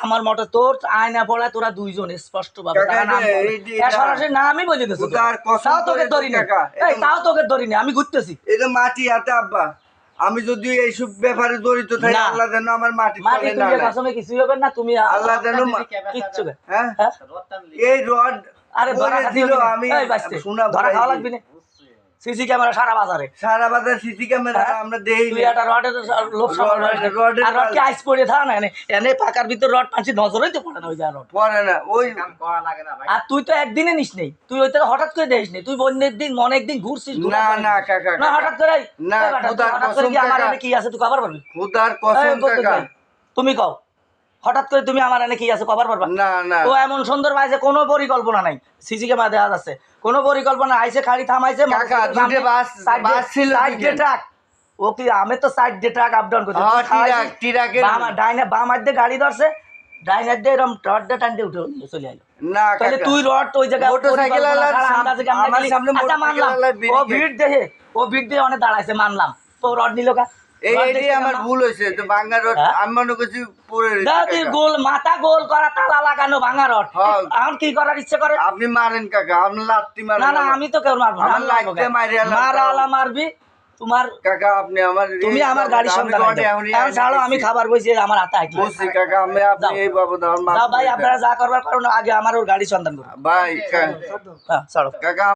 আমার মতে তোর আয়না পড়া তোরা দুইজন স্পষ্ট ভাবে সরাসরি না আমি বলে দিচ্ছি তাও তোকে ধরি না তাও তোকে ধরি না আমি ঘুরতেছি এটা মাটি হাতে আব্বা আমি যদি এইসব ব্যাপারে জড়িত থাকি আল্লাহ যেন আমার মাটি কিছুই হবে না তুমি আল্লাহ যেন কিচ্ছু হ্যাঁ এই রড আরে দিল আমি শোনা ধরা খাওয়া লাগবে না সিসি ক্যামেরা সারা বাজারে সিসি ক্যামেরা আমরা দেই তুই একটা রডের লোভ আর রড কি আইস পড়ে থাকা না এনে পাকার ভিতর রড পাঁচি নজরই তো পড়ে না ওই যা রড পড়ে না ওই আর তুই তো একদিনে নিস নেই তুই ওই তোর হঠাৎ করে দেখিস নেই তুই অনেক দিন অনেক দিন ঘুরছিস না না কাকা না হঠাৎ করে না হঠাৎ করে কি আমার এনে কি আছে তুই কভার পারবি খুদার কসম কাকা তুমি কও হঠাৎ করে তুমি আমার এনে কি আছে কভার পারবা না না ও এমন সুন্দর ভাইছে কোনো পরিকল্পনা নাই সিসি ক্যামেরা দেওয়া যাচ্ছে কোনো পরিকল্পনা আইছে খালি থামাইছে কাকা দুটো বাস ছিল ট্রাক ও কি আমি তো সাইড দিয়ে ট্রাক আপ ডাউন করতে ট্রাকের ডাইনে বাম হাত দিয়ে গাড়ি ধরছে ডাইনে দিয়ে এরকম রড দিয়ে টানতে উঠে চলে আইলো না তাহলে তুই রড ওই জায়গায় মোটরসাইকেল আমার সামনে ও ভিড় দেখে অনেক দাঁড়াইছে মানলাম তো রড নিল কা এই আমার ভুল হয়েছে তো ভাঙা রড আমি মনে করছি পরে গোল মাথা গোল করা তালা লাগানো ভাঙা রড এখন কি করার ইচ্ছে করে আপনি মারেন কাকা আপনি লাত্তি মারেন না না আমি তো কেউ মারবো আমার লাগতে মারালা মারবি তোমার কাকা আপনি আমার তুমি আমার গাড়ি সন্ধান এখন ছাড়ো আমি খাবার বইছি আমার হাতে আইকি বসি কাকা আমি আপনি এই বাবদ আমার ভাই আপনারা যা করবার কারণ আগে আমার ওর গাড়ি সন্ধান করো ভাই হ্যাঁ ছাড়ো কাকা